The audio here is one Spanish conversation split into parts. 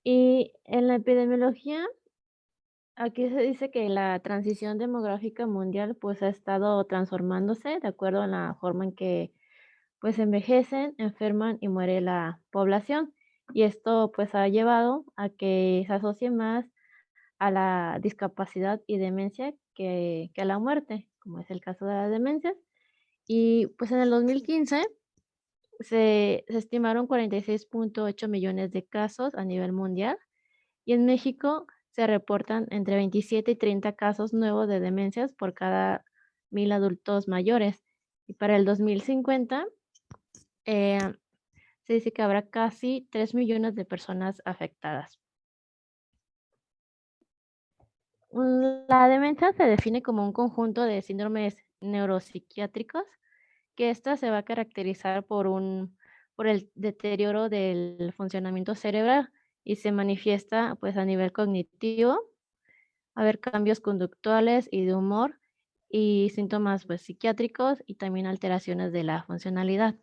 Y en la epidemiología, aquí se dice que la transición demográfica mundial pues ha estado transformándose de acuerdo a la forma en que pues envejecen, enferman y muere la población. Y esto pues ha llevado a que se asocie más a la discapacidad y demencia que a la muerte, como es el caso de las demencias. Y pues en el 2015 se estimaron 46.8 millones de casos a nivel mundial y en México se reportan entre 27 y 30 casos nuevos de demencias por cada 1000 adultos mayores. Y para el 2050 eh, se dice que habrá casi 3 millones de personas afectadas. La demencia se define como un conjunto de síndromes neuropsiquiátricos que esta se va a caracterizar por el deterioro del funcionamiento cerebral y se manifiesta pues a nivel cognitivo, a ver cambios conductuales y de humor y síntomas pues psiquiátricos y también alteraciones de la funcionalidad.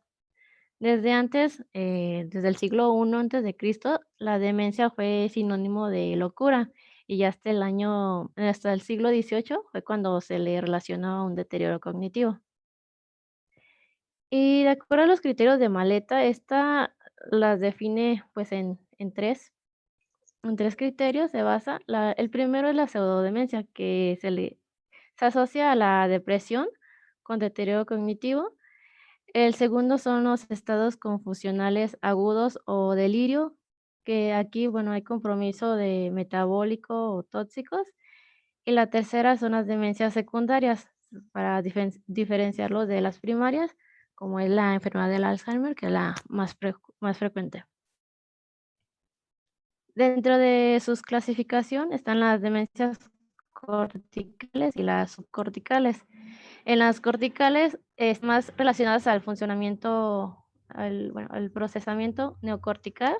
Desde antes, desde el siglo I antes de Cristo, la demencia fue sinónimo de locura y ya hasta el siglo XVIII fue cuando se le relacionó a un deterioro cognitivo. Y de acuerdo a los criterios de Maleta, esta las define pues en tres criterios se basa. El primero es la pseudodemencia, que se asocia a la depresión con deterioro cognitivo. El segundo son los estados confusionales agudos o delirio, que aquí, bueno, hay compromiso de metabólico o tóxicos. Y la tercera son las demencias secundarias, para diferenciarlos de las primarias, como es la enfermedad del Alzheimer, que es la más frecuente. Dentro de sus clasificación están las demencias corticales y las subcorticales. En las corticales es más relacionadas al funcionamiento, al procesamiento neocortical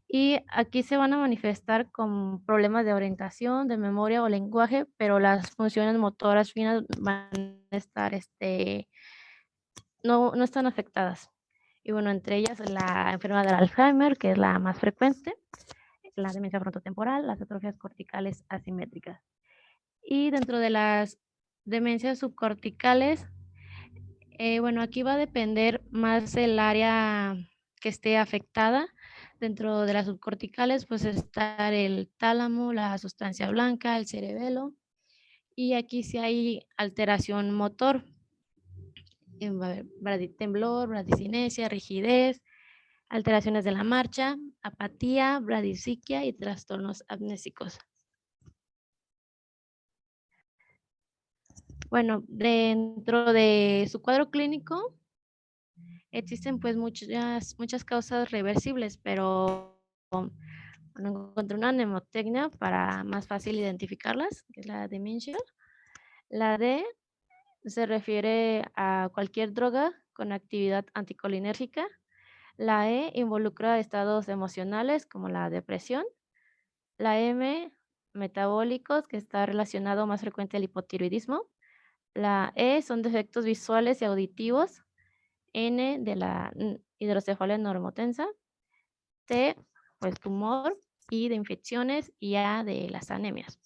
y aquí se van a manifestar con problemas de orientación, de memoria o lenguaje, pero las funciones motoras finas van a estar, no están afectadas. Y bueno, entre ellas la enfermedad del Alzheimer, que es la más frecuente, la demencia frontotemporal, las atrofias corticales asimétricas. Y dentro de las demencias subcorticales, bueno, aquí va a depender más el área que esté afectada. Dentro de las subcorticales, pues está el tálamo, la sustancia blanca, el cerebelo. Y aquí sí hay alteración motor, va a haber temblor, bradicinesia, rigidez, alteraciones de la marcha, apatía, bradisiquia y trastornos amnésicos. Bueno, dentro de su cuadro clínico existen pues muchas causas reversibles, pero bueno, encontré una mnemotecnia para más fácil identificarlas, que es la dementia. La D se refiere a cualquier droga con actividad anticolinérgica. La E involucra estados emocionales como la depresión. La M, metabólicos, que está relacionado más frecuente al hipotiroidismo. La E son defectos visuales y auditivos. N de la hidrocefalia normotensa. T, pues tumor y de infecciones y A de las anemias.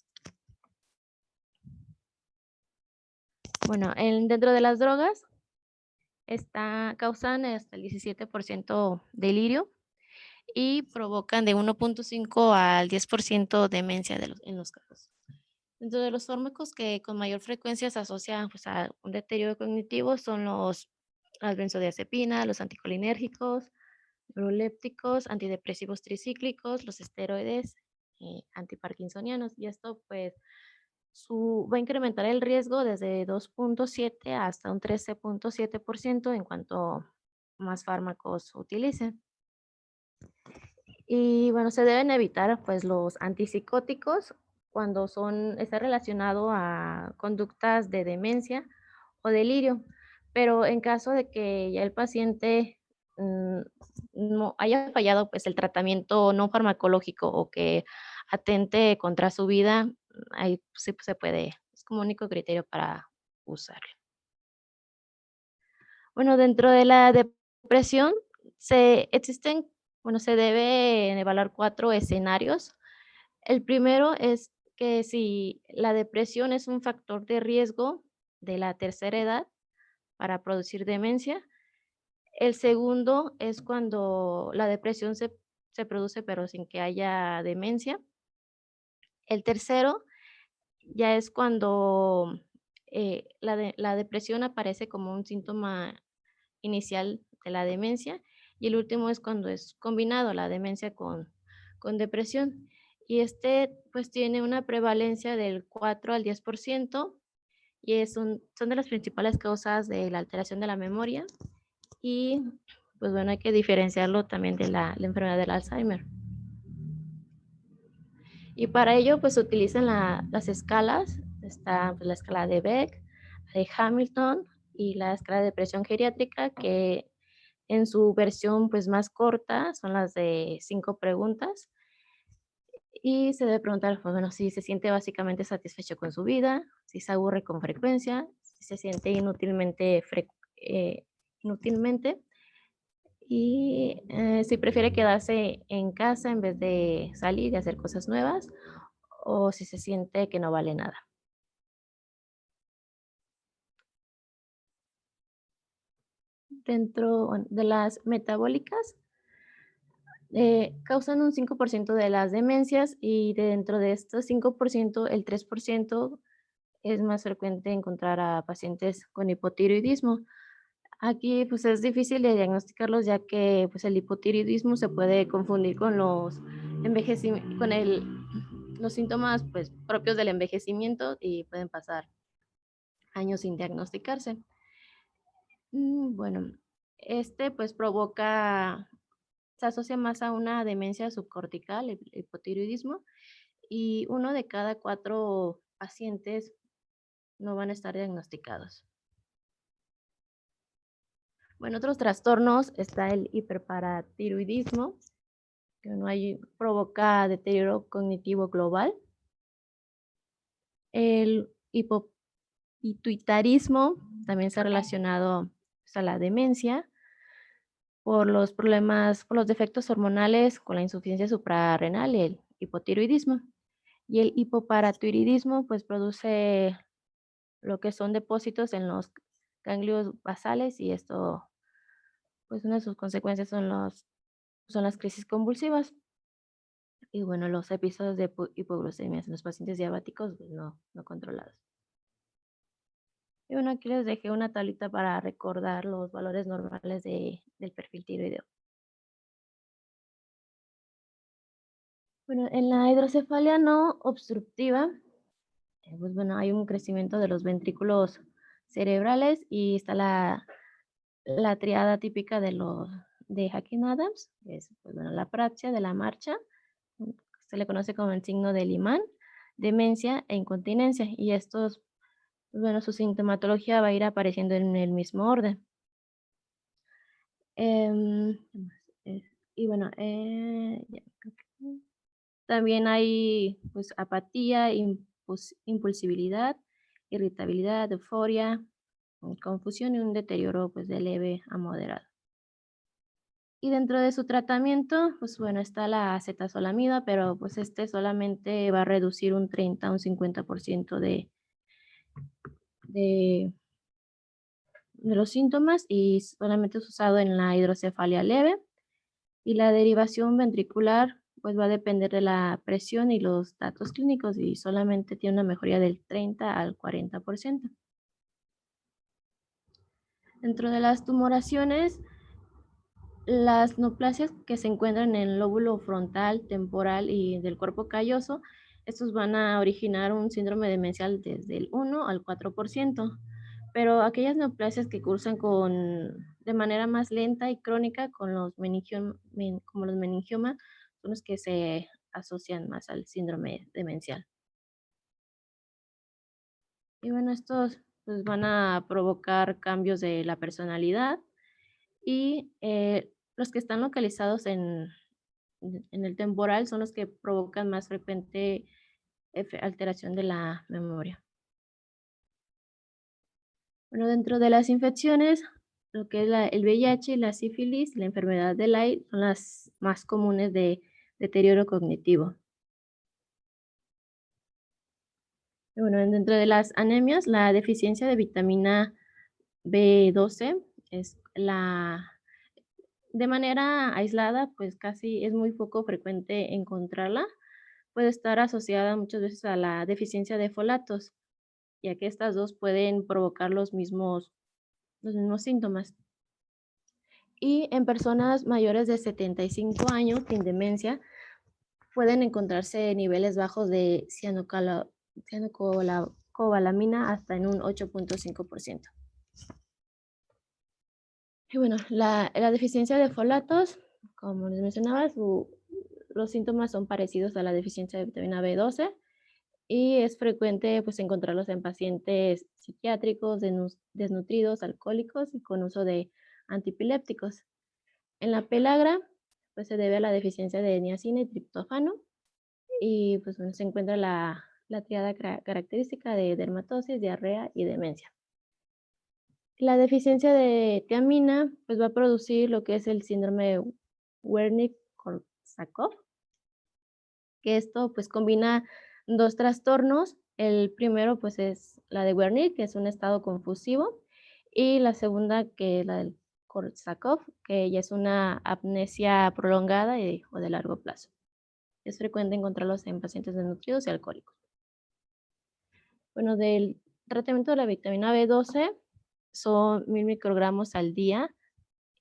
Bueno, dentro de las drogas causan hasta el 17% delirio y provocan de 1.5 al 10% demencia en los casos. Dentro de los fármacos que con mayor frecuencia se asocian pues, a un deterioro cognitivo son las benzodiazepinas, los anticolinérgicos, neurolépticos, antidepresivos tricíclicos, los esteroides antiparkinsonianos. Y esto pues va a incrementar el riesgo desde 2.7 hasta un 13.7% en cuanto más fármacos utilicen. Y bueno, se deben evitar pues los antipsicóticos cuando está relacionado a conductas de demencia o delirio, pero en caso de que ya el paciente mm, no haya fallado pues el tratamiento no farmacológico o que atente contra su vida, ahí sí se puede, es como único criterio para usarlo. Bueno, dentro de la depresión existen Bueno, se deben evaluar 4 escenarios. El primero es que si la depresión es un factor de riesgo de la tercera edad para producir demencia. El segundo es cuando la depresión se produce, pero sin que haya demencia. El tercero ya es cuando, la depresión aparece como un síntoma inicial de la demencia, y el último es cuando es combinado la demencia con depresión. Y pues, tiene una prevalencia del 4 al 10%, y son de las principales causas de la alteración de la memoria. Y, pues, bueno, hay que diferenciarlo también de la enfermedad del Alzheimer. Y para ello, pues, se utilizan las escalas. Está, pues, la escala de Beck, de Hamilton y la escala de depresión geriátrica, que en su versión, pues, más corta son las de 5 preguntas. Y se debe preguntar, pues, bueno, si se siente básicamente satisfecho con su vida, si se aburre con frecuencia, si se siente inútilmente, y, si prefiere quedarse en casa en vez de salir y hacer cosas nuevas, o si se siente que no vale nada. Dentro, bueno, de las metabólicas, causan un 5% de las demencias, y dentro de estos 5%, el 3% es más frecuente encontrar a pacientes con hipotiroidismo. Aquí, pues, es difícil de diagnosticarlos, ya que, pues, el hipotiroidismo se puede confundir con los síntomas, pues, propios del envejecimiento, y pueden pasar años sin diagnosticarse. Bueno, pues, se asocia más a una demencia subcortical, el hipotiroidismo, y uno de cada 4 pacientes no van a estar diagnosticados. Bueno, otros trastornos está el hiperparatiroidismo, que no hay provoca deterioro cognitivo global. El hipopituitarismo también está relacionado, pues, a la demencia por los defectos hormonales con la insuficiencia suprarrenal y el hipotiroidismo. Y el hipoparatiroidismo, pues, produce lo que son depósitos en los ganglios basales, y esto, pues, una de sus consecuencias son las crisis convulsivas. Y bueno, los episodios de hipoglucemias en los pacientes diabéticos, pues, no controlados. Y bueno, aquí les dejé una tablita para recordar los valores normales del perfil tiroideo. Bueno, en la hidrocefalia no obstructiva, pues bueno, hay un crecimiento de los ventrículos cerebrales, y está la triada típica de Hacking-Adams, que es, pues bueno, la apraxia de la marcha, mm, se le conoce como el signo del imán, demencia e incontinencia, y estos, pues bueno, su sintomatología va a ir apareciendo en el mismo orden. ¿Qué más? Y bueno, ya creo que también hay, pues, apatía, impulsibilidad, irritabilidad, euforia, confusión y un deterioro, pues, de leve a moderado. Y dentro de su tratamiento, pues, bueno, está la acetazolamida, pero, pues, solamente va a reducir un 30 a un 50% de los síntomas, y solamente es usado en la hidrocefalia leve. Y la derivación ventricular, pues, va a depender de la presión y los datos clínicos, y solamente tiene una mejoría del 30 al 40%. Dentro de las tumoraciones, las neoplasias que se encuentran en el lóbulo frontal, temporal y del cuerpo calloso, estos van a originar un síndrome demencial desde el 1 al 4%, pero aquellas neoplasias que cursan de manera más lenta y crónica con como los meningiomas, son los que se asocian más al síndrome demencial. Y bueno, estos, pues, van a provocar cambios de la personalidad, y los que están localizados en el temporal son los que provocan más frecuente alteración de la memoria. Bueno, dentro de las infecciones, lo que es el VIH, la sífilis, la enfermedad de Lyme son las más comunes de deterioro cognitivo. Y bueno, dentro de las anemias, la deficiencia de vitamina B12 es de manera aislada, pues casi es muy poco frecuente encontrarla. Puede estar asociada muchas veces a la deficiencia de folatos, ya que estas dos pueden provocar los mismos síntomas. Y en personas mayores de 75 años sin demencia pueden encontrarse niveles bajos de cianocobalamina hasta en un 8.5%. Y bueno, la deficiencia de folatos, como les mencionaba, los síntomas son parecidos a la deficiencia de vitamina B12 y es frecuente pues encontrarlos en pacientes psiquiátricos, desnutridos, alcohólicos y con uso de antipilépticos. En la pelagra, pues se debe a la deficiencia de niacina y triptófano y pues bueno, se encuentra la triada característica de dermatosis, diarrea y demencia. La deficiencia de tiamina pues va a producir lo que es el síndrome de Wernicke-Korsakoff, que esto pues combina dos trastornos. El primero pues es la de Wernicke, que es un estado confusivo, y la segunda que es la del Korsakoff, que ya es una amnesia prolongada o de largo plazo. Es frecuente encontrarlos en pacientes desnutridos y alcohólicos. Bueno, del tratamiento de la vitamina B12 son 1000 microgramos al día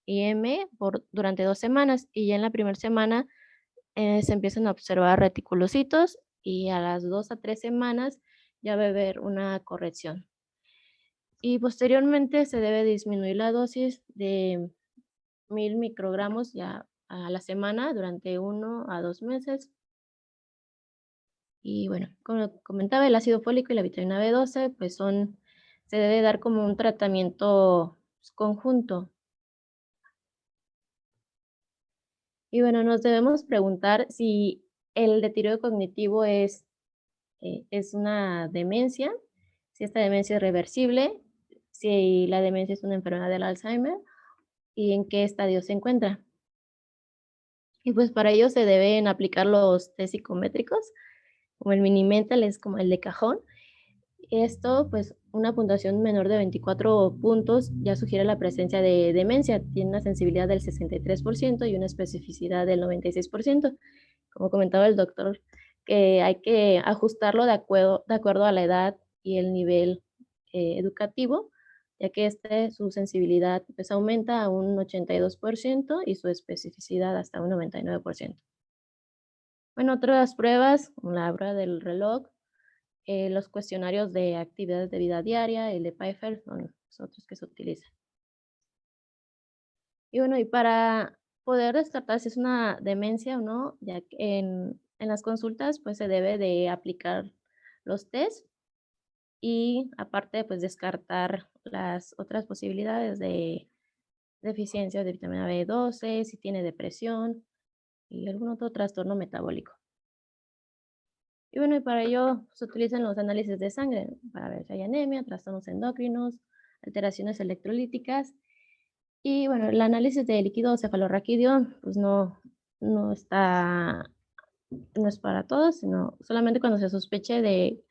IM durante 2 semanas y ya en la primera semana se empiezan a observar reticulocitos y a las 2 a 3 semanas ya va a haber una corrección. Y posteriormente se debe disminuir la dosis de 1000 microgramos ya a la semana durante 1 a 2 meses. Y bueno, como comentaba, el ácido fólico y la vitamina B12 pues se debe dar como un tratamiento pues, conjunto. Y bueno, nos debemos preguntar si el deterioro cognitivo es una demencia, si esta demencia es reversible, si la demencia es una enfermedad del Alzheimer y en qué estadio se encuentra. Y pues para ello se deben aplicar los test psicométricos, como el Mini-Mental es como el de cajón. Esto, pues una puntuación menor de 24 puntos ya sugiere la presencia de demencia. Tiene una sensibilidad del 63% y una especificidad del 96%. Como comentaba el doctor, que hay que ajustarlo de acuerdo a la edad y el nivel educativo, ya que su sensibilidad pues, aumenta a un 82% y su especificidad hasta un 99%. Bueno, otras pruebas, como la prueba del reloj, los cuestionarios de actividades de vida diaria, el de Pfeiffer, son los otros que se utilizan. Y bueno, y para poder descartar si es una demencia o no, ya que en las consultas, pues se debe de aplicar los test y aparte, pues descartar las otras posibilidades de deficiencia de vitamina B12, si tiene depresión y algún otro trastorno metabólico. Y bueno, y para ello se utilizan los análisis de sangre para ver si hay anemia, trastornos endocrinos, alteraciones electrolíticas. Y bueno, el análisis de líquido cefalorraquídeo, pues no está, no es para todos, sino solamente cuando se sospeche de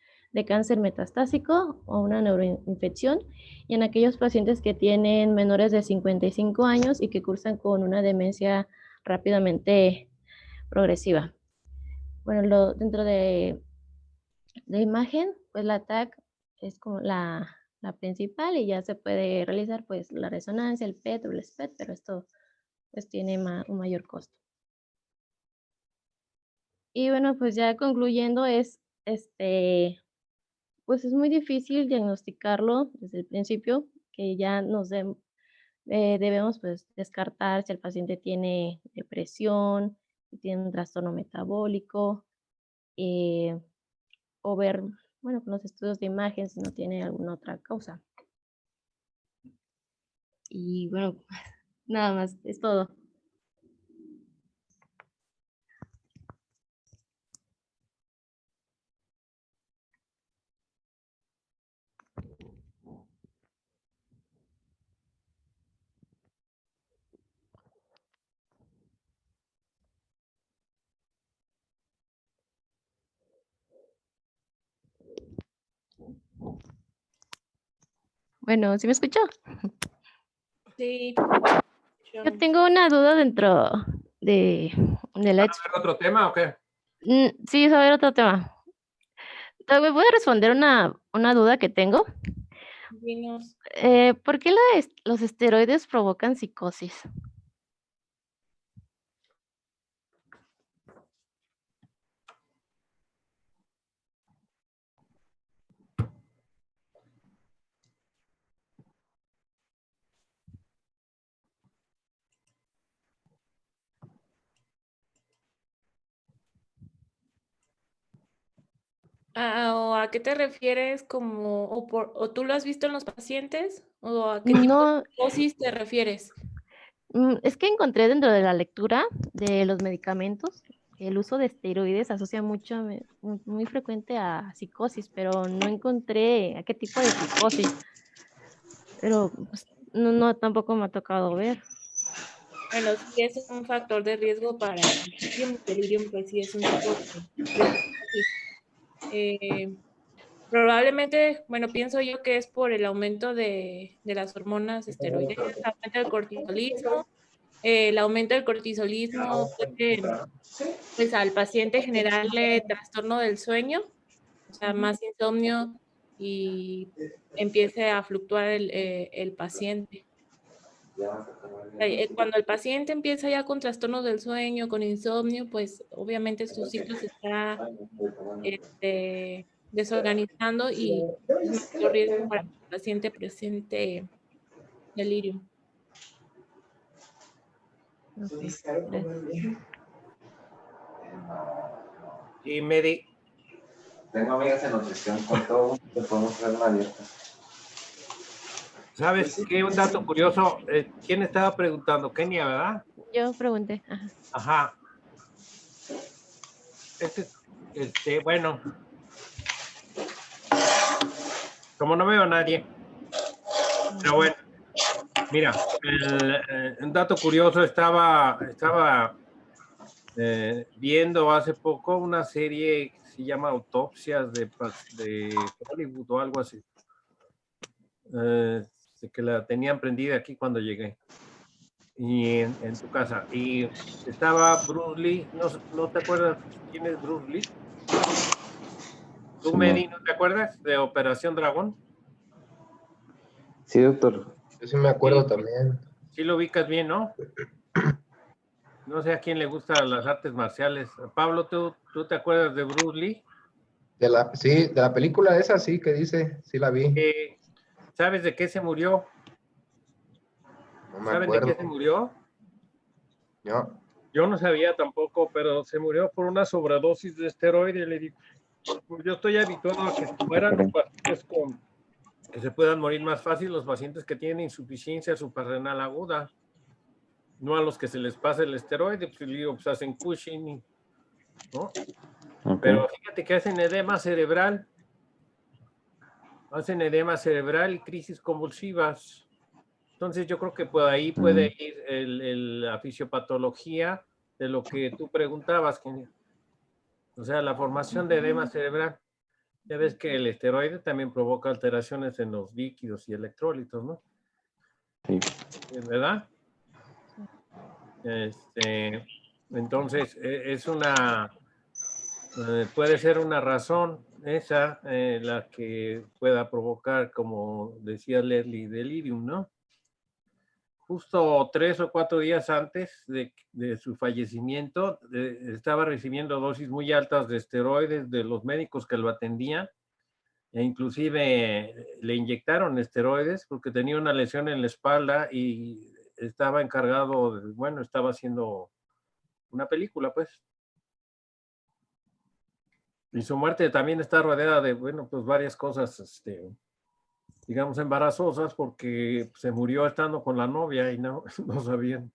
cáncer metastásico o una neuroinfección y en aquellos pacientes que tienen menores de 55 años y que cursan con una demencia rápidamente progresiva. Bueno, dentro de imagen, pues la TAC es como la principal y ya se puede realizar pues la resonancia, el PET o el SPET, pero esto pues tiene un mayor costo. Y bueno, pues ya concluyendo pues es muy difícil diagnosticarlo desde el principio, que ya debemos pues descartar si el paciente tiene depresión, si tiene un trastorno metabólico, eh, o ver, bueno, con los estudios de imagen si no tiene alguna otra causa. Y bueno, nada más, es todo. Bueno, ¿sí me escuchó? Sí. Yo tengo una duda dentro de la ¿Otro tema o qué? sí, sobre otro tema. ¿Me puede responder una duda que tengo? Dinos. ¿Por qué los esteroides provocan psicosis? ¿O a qué te refieres como, o tú lo has visto en los pacientes? ¿O a qué tipo de No, psicosis te refieres? es que encontré dentro de la lectura de los medicamentos que el uso de esteroides se asocia mucho, muy frecuente a psicosis, pero no encontré a qué tipo de psicosis. Pero pues, no, tampoco me ha tocado ver. Bueno, sí es un factor de riesgo para el delirium. El delirium, pues sí es un tipo de psicosis. Probablemente, bueno, pienso yo que es por el aumento de las hormonas esteroideas, aumento del cortisolismo. El aumento del cortisolismo puede, pues, al paciente generarle trastorno del sueño, o sea, más insomnio y empiece a fluctuar el paciente. Cuando el paciente empieza ya con trastornos del sueño, con insomnio, pues obviamente su ciclo se está desorganizando y es mayor riesgo para que el paciente presente delirio. Ok, gracias. Y Mary. Tengo amigas en nutrición, con todo gusto te podemos hacer una dieta. ¿Sabes qué? Un dato curioso. ¿Quién estaba preguntando? Kenia, ¿verdad? Yo pregunté. Ajá. Ajá. Bueno. Como no veo a nadie. Pero bueno. Mira, un dato curioso, estaba viendo hace poco una serie que se llama Autopsias de Hollywood o algo así. Que la tenían prendida aquí cuando llegué. Y en tu casa. Y estaba Bruce Lee. ¿No te acuerdas quién es Bruce Lee? ¿Tú, sí, Medi, no te acuerdas de Operación Dragón? Sí, doctor. Yo sí me acuerdo sí, también. Sí lo ubicas bien, ¿no? No sé a quién le gustan las artes marciales. Pablo, ¿tú te acuerdas de Bruce Lee? Sí, de la película esa sí que dice, sí la vi. ¿Sabes de qué se murió? No me ¿Saben acuerdo. de qué se murió? No. Yo no sabía tampoco, pero se murió por una sobredosis de esteroides. Le digo, yo estoy habituado a que se mueran los pacientes que se puedan morir más fácil, los pacientes que tienen insuficiencia suprarrenal aguda, no a los que se les pasa el esteroide, pues, digo, pues hacen Cushing, ¿no? Okay. Pero fíjate que hacen edema cerebral y crisis convulsivas. Entonces yo creo que por ahí puede ir la fisiopatología de lo que tú preguntabas, Kenia. O sea, la formación de edema cerebral. Ya ves que el esteroide también provoca alteraciones en los líquidos y electrolitos, ¿no? Sí. ¿Verdad? Entonces, puede ser una razón esa la que pueda provocar, como decía Leslie, delirium, ¿no? Justo 3 o 4 días antes de su fallecimiento, estaba recibiendo dosis muy altas de esteroides de los médicos que lo atendían, e inclusive le inyectaron esteroides porque tenía una lesión en la espalda y estaba encargado, estaba haciendo una película, pues. Y su muerte también está rodeada de, pues varias cosas, digamos, embarazosas, porque se murió estando con la novia y no sabían.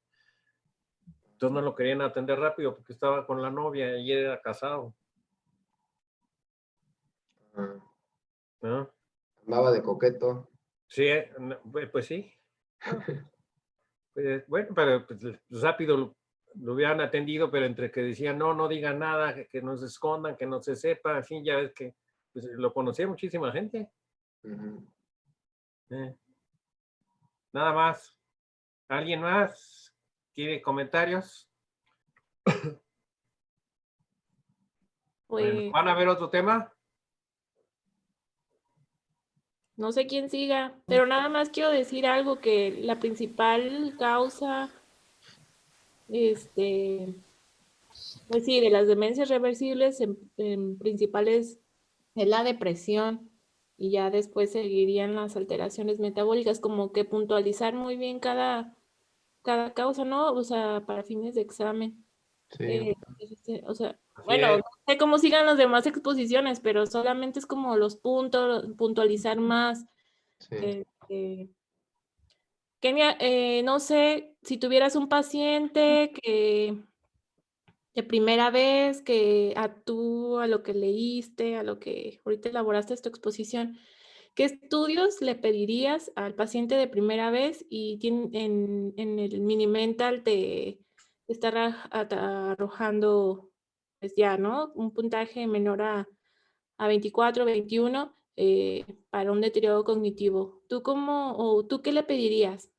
Entonces no lo querían atender rápido porque estaba con la novia y era casado. ¿No? Andaba de coqueto. Sí, pues sí. Bueno, pero pues, rápido lo hubieran atendido, pero entre que decían, no digan nada, que no se escondan, que no se sepa, en fin, ya ves que pues, lo conocía muchísima gente. Nada más. ¿Alguien más quiere comentarios? Pues, Bueno, ¿van a ver otro tema? no sé quién siga, pero nada más quiero decir algo, que la principal causa, pues sí, de las demencias reversibles en principales es la depresión, y ya después seguirían las alteraciones metabólicas, como que puntualizar muy bien cada causa, ¿no? O sea, para fines de examen. Sí, O sea, Así bueno, es. no sé cómo sigan las demás exposiciones, pero solamente es como los puntos, puntualizar más. sí. Kenia, no sé, si tuvieras un paciente que de primera vez, que a lo que leíste, a lo que ahorita elaboraste tu exposición, ¿qué estudios le pedirías al paciente de primera vez y en el Mini-Mental te está arrojando, pues ya, ¿no? Un puntaje menor a 24, 21 para un deterioro cognitivo? ¿Tú qué le pedirías?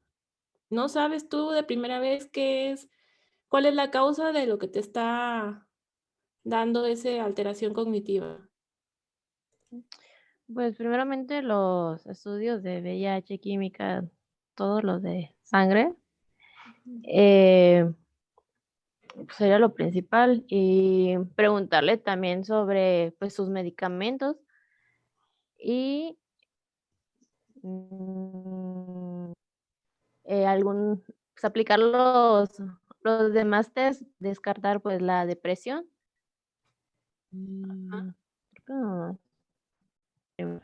¿No sabes tú de primera vez cuál es la causa de lo que te está dando esa alteración cognitiva? Pues primeramente los estudios de VIH, química, todos los de sangre, sería lo principal. Y preguntarle también sobre pues sus medicamentos y mm, pues, aplicar los demás test, descartar pues la depresión. Creo que no.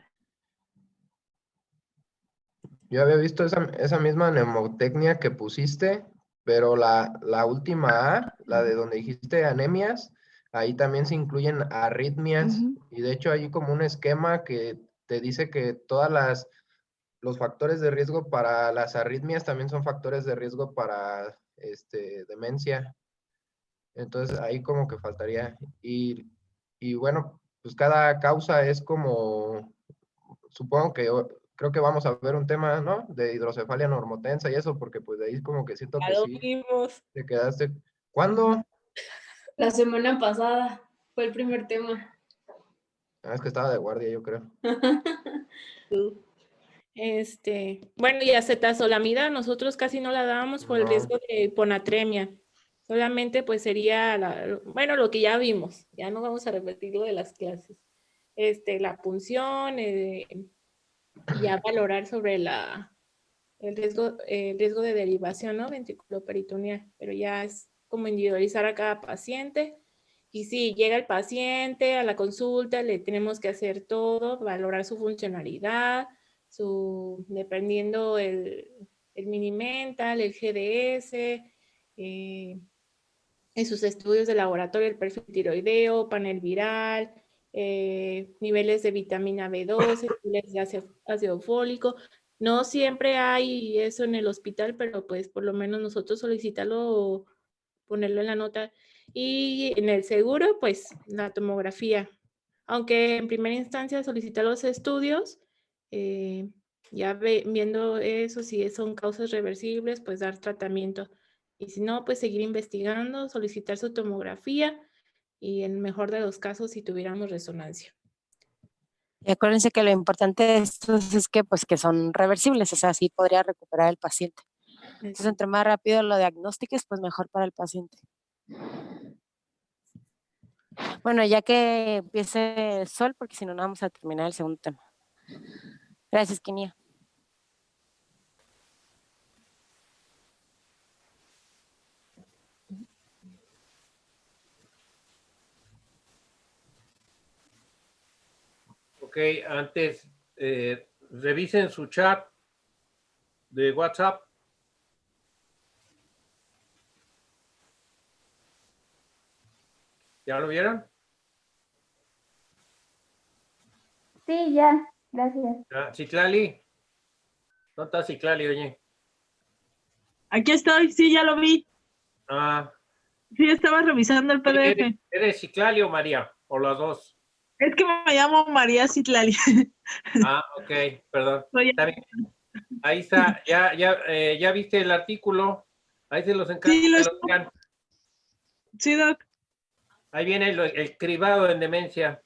Yo había visto esa misma mnemotecnia que pusiste, pero la última A, la de donde dijiste anemias, ahí también se incluyen arritmias. Ujú. Y de hecho hay como un esquema que te dice que los factores de riesgo para las arritmias también son factores de riesgo para demencia. Entonces ahí como que faltaría. Y bueno, pues cada causa es como, supongo que creo que vamos a ver un tema, ¿no? De hidrocefalia normotensa y eso, porque pues de ahí como que siento Ya que lo sí, vimos. te quedaste. ¿Cuándo? La semana pasada fue el primer tema. Ah, es que estaba de guardia, yo creo. Bueno, y acetazolamida nosotros casi no la dábamos por el No. riesgo de hiponatremia. Solamente pues sería lo que ya vimos. Ya no vamos a repetir lo de las clases. La punción, y ya valorar sobre el riesgo de derivación, ¿no? Ventriculoperitoneal, pero ya es como individualizar a cada paciente. Y si llega el paciente a la consulta, le tenemos que hacer todo, valorar su funcionalidad, dependiendo el Mini-Mental, el GDS, en sus estudios de laboratorio, el perfil tiroideo, panel viral, niveles de vitamina B12, niveles de ácido fólico. No siempre hay eso en el hospital, pero pues por lo menos nosotros solicitarlo, ponerlo en la nota. Y en el seguro, pues la tomografía. Aunque en primera instancia solicitar los estudios, ya viendo eso, si son causas reversibles, pues dar tratamiento. Y si no, pues seguir investigando, solicitar su tomografía y en el mejor de los casos, si tuviéramos resonancia. Y acuérdense que lo importante de estos es que, pues, que son reversibles, o sea, sí podría recuperar el paciente. Entonces, entre más rápido lo diagnostiques, pues mejor para el paciente. Bueno, ya que empiece el sol, porque si no, no vamos a terminar el segundo tema. Gracias, Kenia. Ok, antes revisen su chat de WhatsApp. ¿Ya lo vieron? Sí, ya, gracias. Citlali. ¿Dónde está Citlali, oye? Aquí estoy, sí, ya lo vi. Ah, Sí, estaba revisando el PDF. ¿eres Citlali o María? ¿O las dos? Es que me llamo María Citlali. Ah, ok, perdón. Soy Está bien. Ahí está, ya viste el artículo. Ahí se los encargo. Sí, que lo vean. Sí, Doc. Ahí viene el cribado en demencia.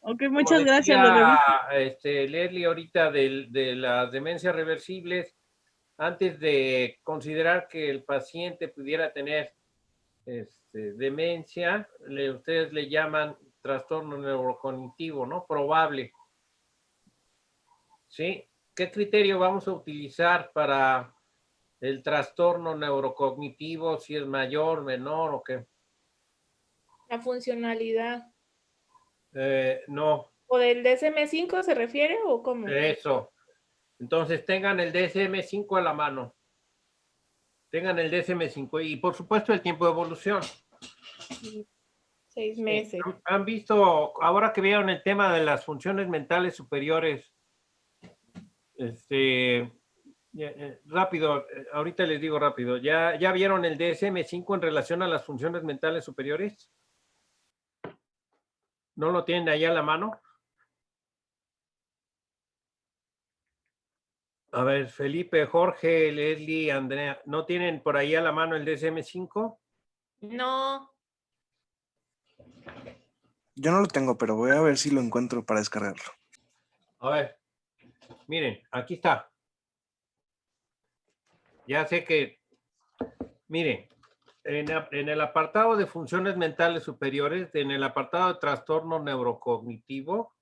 Ok, Como muchas gracias, lo decía, reviso. Leslie ahorita de las demencias reversibles, antes de considerar que el paciente pudiera tener demencia, ustedes le llaman trastorno neurocognitivo, ¿no? Probable. ¿Sí? ¿Qué criterio vamos a utilizar para el trastorno neurocognitivo? Si es mayor, menor o qué. La funcionalidad. No, ¿O del DSM-5 se refiere o cómo? eso. Entonces tengan el DSM-5 a la mano. Tengan el DSM-5 y por supuesto el tiempo de evolución. 6 meses. ¿Han visto, ahora que vieron el tema de las funciones mentales superiores, rápido, ahorita les digo rápido, ¿ya vieron el DSM-5 en relación a las funciones mentales superiores? ¿No lo tienen ahí a la mano? A ver, Felipe, Jorge, Leslie, Andrea, ¿no tienen por ahí a la mano el DSM-5? No. Yo no lo tengo, pero voy a ver si lo encuentro para descargarlo. A ver, miren, aquí está. Ya sé que, miren, en el apartado de funciones mentales superiores, en el apartado de trastorno neurocognitivo,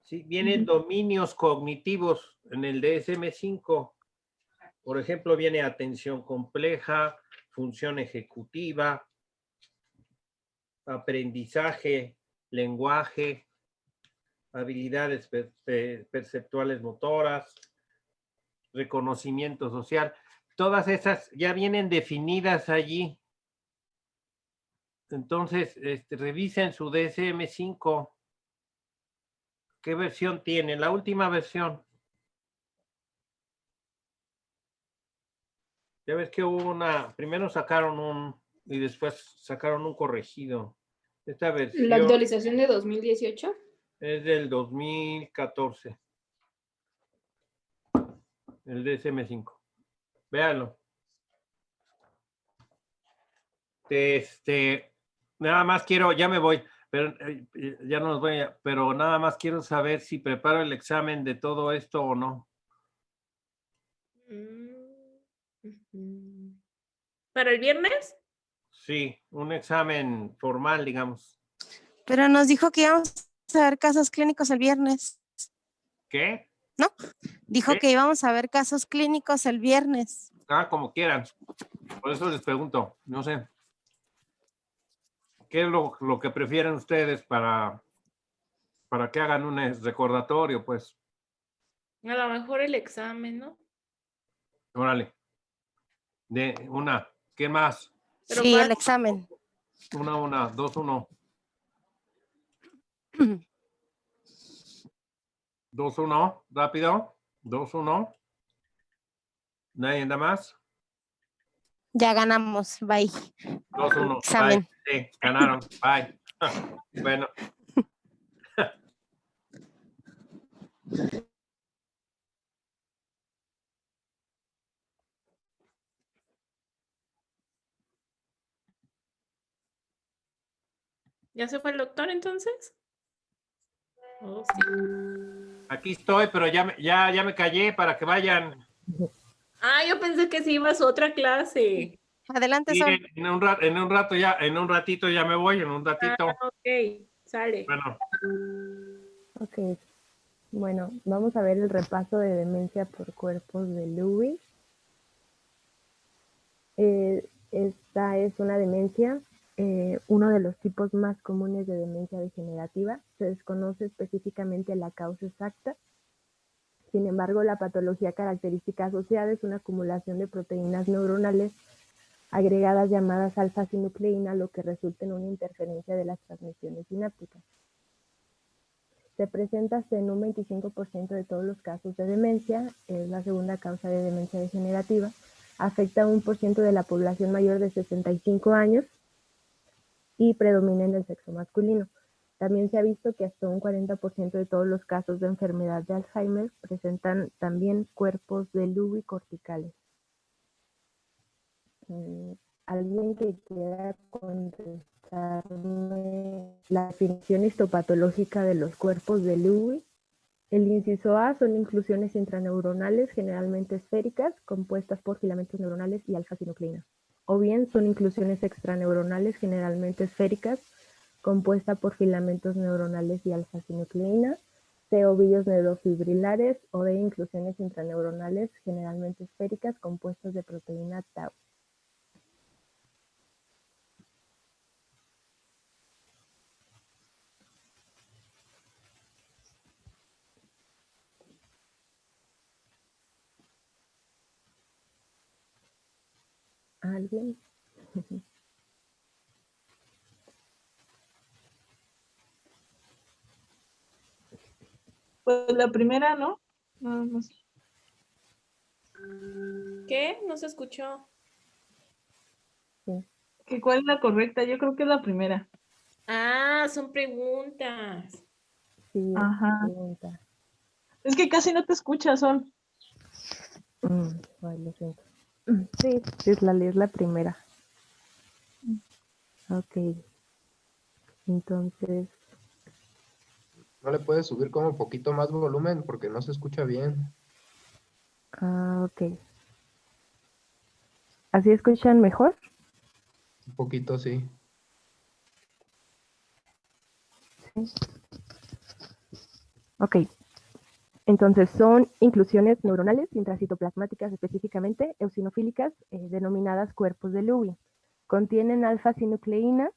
¿sí? Vienen dominios cognitivos en el DSM-5. Por ejemplo, viene atención compleja, función ejecutiva, aprendizaje, lenguaje, habilidades perceptuales motoras, reconocimiento social. Todas esas ya vienen definidas allí. Entonces, revisen su DSM-5. ¿Qué versión tiene? La última versión. Ya ves que hubo primero sacaron y después sacaron un corregido. Esta versión La actualización de 2018. es del 2014. El DSM-5. Véanlo. Nada más quiero, ya me voy, pero ya no nos voy pero nada más quiero saber si preparo el examen de todo esto o no. ¿Para el viernes? Sí, un examen formal, digamos. Pero nos dijo que íbamos a ver casos clínicos el viernes. ¿Qué? ¿No? Dijo ¿Qué? que íbamos a ver casos clínicos el viernes. Como quieran. Por eso les pregunto, no sé. ¿Qué es lo que prefieren ustedes para que hagan un recordatorio, pues? A lo mejor el examen, ¿no? Órale. ¿Qué más? Pero Sí, para- el examen. 2-1. 2-1, rápido. 2-1. ¿Nadie nada más? Ya ganamos. Bye. 2-1. Examen. Bye. Sí, ganaron. Bye. Bueno. ¿Ya se fue el doctor entonces? Oh, sí. Aquí estoy, pero ya me callé para que vayan. Ah, yo pensé que sí ibas a otra clase. Adelante, Sí, Sol. en un ratito ya me voy, en un ratito. Ok, sale. Bueno, Ok, bueno, vamos a ver el repaso de demencia por cuerpos de Lewis. Esta es una demencia, uno de los tipos más comunes de demencia degenerativa. Se desconoce específicamente la causa exacta. Sin embargo, la patología característica asociada es una acumulación de proteínas neuronales agregadas llamadas alfa-sinucleína, lo que resulta en una interferencia de las transmisiones sinápticas. Se presenta hasta en un 25% de todos los casos de demencia, es la segunda causa de demencia degenerativa, afecta a 1% de la población mayor de 65 años y predomina en el sexo masculino. También se ha visto que hasta un 40% de todos los casos de enfermedad de Alzheimer presentan también cuerpos de Lewy corticales. ¿Alguien que quiera contestarme la definición histopatológica de los cuerpos de Lewy? El inciso A son inclusiones intraneuronales generalmente esféricas compuestas por filamentos neuronales y alfa-sinucleína. O bien son inclusiones extraneuronales generalmente esféricas compuestas por filamentos neuronales y alfa-sinucleína. C, ovillos neurofibrilares. O D, inclusiones intraneuronales generalmente esféricas compuestas de proteína tau. ¿Alguien? Pues la primera, ¿no? No sé. ¿Qué? No se escuchó. ¿Que cuál es la correcta? Yo creo que es la primera. Ah, son preguntas. Sí, Ajá. pregunta. Es que casi no te escuchas, Sol. Ay, lo siento. Sí, es la primera. Ok. Entonces, ¿No le puedes subir como un poquito más volumen porque no se escucha bien? ok. ¿Así escuchan mejor? Un poquito, sí. Ok. Entonces, son inclusiones neuronales intracitoplasmáticas específicamente eosinofílicas, denominadas cuerpos de Lewy. Contienen alfa-sinucleína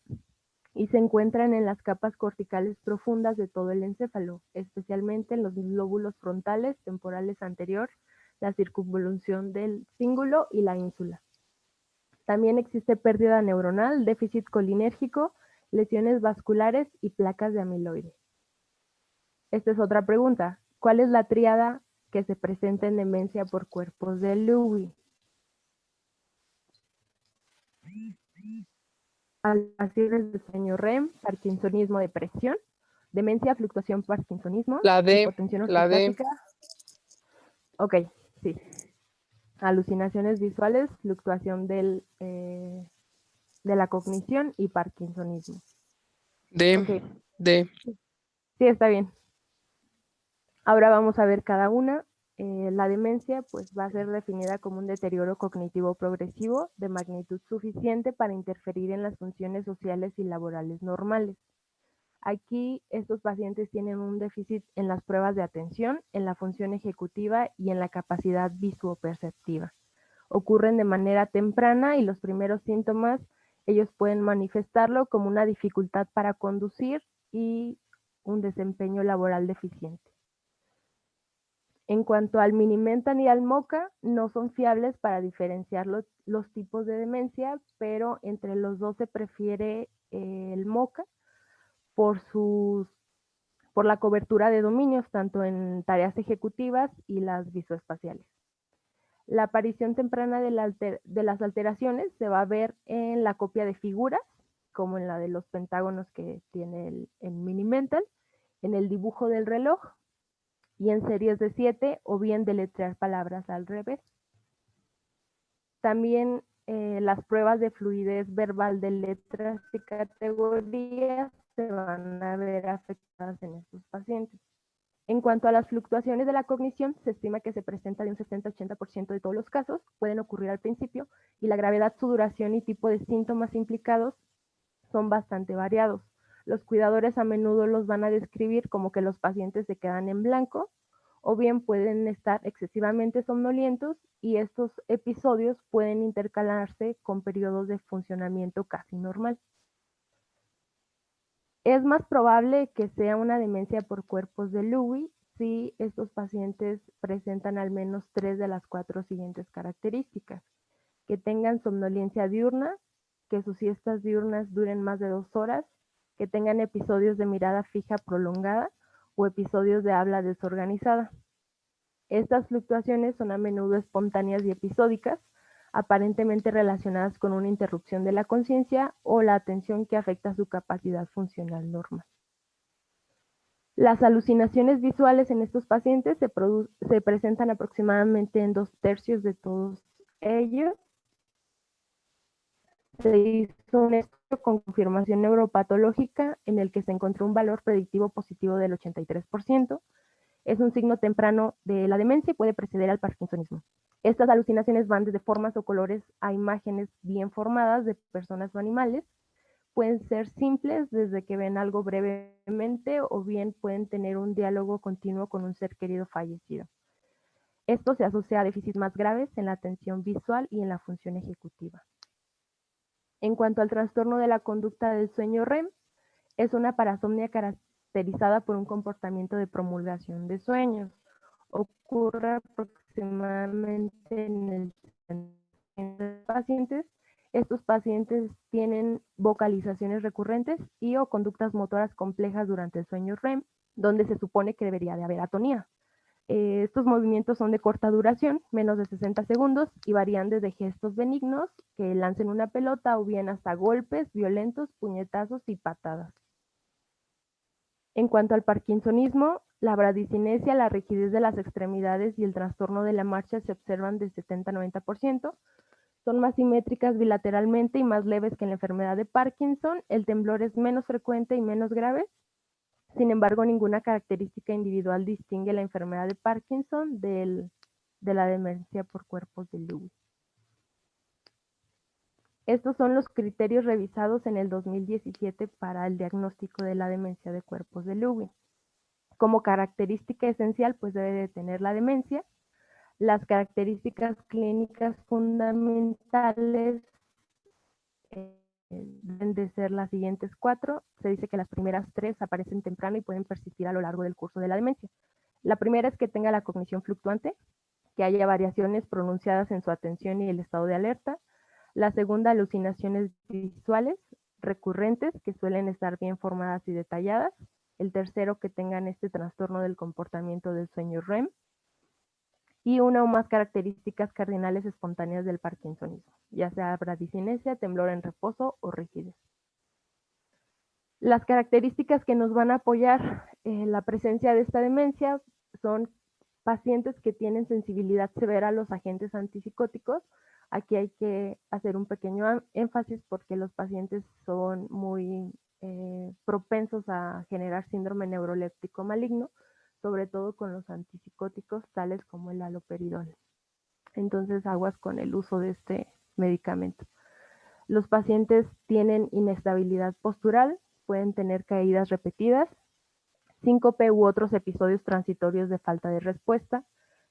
y se encuentran en las capas corticales profundas de todo el encéfalo, especialmente en los lóbulos frontales, temporales anterior, la circunvolución del cíngulo y la ínsula. También existe pérdida neuronal, déficit colinérgico, lesiones vasculares y placas de amiloide. Esta es otra pregunta. ¿Cuál es la tríada que se presenta en demencia por cuerpos de Lewy? Alteraciones de sueño REM, parkinsonismo, depresión, demencia, fluctuación, parkinsonismo, La D, hipotensión la D. ortostática. Ok, sí. Alucinaciones visuales, fluctuación de la cognición y parkinsonismo. D, Ok, D. sí, está bien. Ahora vamos a ver cada una. La demencia pues va a ser definida como un deterioro cognitivo progresivo de magnitud suficiente para interferir en las funciones sociales y laborales normales. Aquí estos pacientes tienen un déficit en las pruebas de atención, en la función ejecutiva y en la capacidad visuoperceptiva. Ocurren de manera temprana y los primeros síntomas ellos pueden manifestarlo como una dificultad para conducir y un desempeño laboral deficiente. En cuanto al Minimental y al MoCA, no son fiables para diferenciar los tipos de demencia, pero entre los dos se prefiere el MoCA por la cobertura de dominios, tanto en tareas ejecutivas y las visoespaciales. La aparición temprana de las alteraciones se va a ver en la copia de figuras, como en la de los pentágonos que tiene el Minimental, en el dibujo del reloj, y en series de 7 o bien deletrear palabras al revés. También las pruebas de fluidez verbal de letras y categorías se van a ver afectadas en estos pacientes. En cuanto a las fluctuaciones de la cognición, se estima que se presenta de un 70-80% de todos los casos, pueden ocurrir al principio, y la gravedad, su duración y tipo de síntomas implicados son bastante variados. Los cuidadores a menudo los van a describir como que los pacientes se quedan en blanco, o bien pueden estar excesivamente somnolientos y estos episodios pueden intercalarse con periodos de funcionamiento casi normal. Es más probable que sea una demencia por cuerpos de Lewy si estos pacientes presentan al menos 3 de las 4 siguientes características: que tengan somnolencia diurna, que sus siestas diurnas duren más de 2 horas, que tengan episodios de mirada fija prolongada o episodios de habla desorganizada. Estas fluctuaciones son a menudo espontáneas y episódicas, aparentemente relacionadas con una interrupción de la conciencia o la atención que afecta su capacidad funcional normal. Las alucinaciones visuales en estos pacientes se presentan aproximadamente en 2/3 de todos ellos. Se hizo un estudio con confirmación neuropatológica en el que se encontró un valor predictivo positivo del 83%. Es un signo temprano de la demencia y puede preceder al parkinsonismo. Estas alucinaciones van desde formas o colores a imágenes bien formadas de personas o animales. Pueden ser simples, desde que ven algo brevemente, o bien pueden tener un diálogo continuo con un ser querido fallecido. Esto se asocia a déficits más graves en la atención visual y en la función ejecutiva. En cuanto al trastorno de la conducta del sueño REM, es una parasomnia caracterizada por un comportamiento de promulgación de sueños. Ocurre aproximadamente en el 70% de pacientes. Estos pacientes tienen vocalizaciones recurrentes y o conductas motoras complejas durante el sueño REM, donde se supone que debería de haber atonía. Estos movimientos son de corta duración, menos de 60 segundos, y varían desde gestos benignos, que lancen una pelota, o bien hasta golpes violentos, puñetazos y patadas. En cuanto al parkinsonismo, la bradicinesia, la rigidez de las extremidades y el trastorno de la marcha se observan del 70 a 90%. Son más simétricas bilateralmente y más leves que en la enfermedad de Parkinson. El temblor es menos frecuente y menos grave. Sin embargo, ninguna característica individual distingue la enfermedad de Parkinson de la demencia por cuerpos de Lewy. Estos son los criterios revisados en el 2017 para el diagnóstico de la demencia de cuerpos de Lewy. Como característica esencial, pues debe de tener la demencia. Las características clínicas fundamentales deben de ser las siguientes 4. Se dice que las primeras 3 aparecen temprano y pueden persistir a lo largo del curso de la demencia. La primera es que tenga la cognición fluctuante, que haya variaciones pronunciadas en su atención y el estado de alerta. La segunda, alucinaciones visuales recurrentes que suelen estar bien formadas y detalladas. El tercero, que tengan este trastorno del comportamiento del sueño REM. Y una o más características cardinales espontáneas del parkinsonismo, ya sea bradicinesia, temblor en reposo o rigidez. Las características que nos van a apoyar la presencia de esta demencia son pacientes que tienen sensibilidad severa a los agentes antipsicóticos. Aquí hay que hacer un pequeño énfasis porque los pacientes son muy propensos a generar síndrome neuroléptico maligno, sobre todo con los antipsicóticos tales como el haloperidol. Entonces, aguas con el uso de este medicamento. Los pacientes tienen inestabilidad postural, pueden tener caídas repetidas, síncope u otros episodios transitorios de falta de respuesta,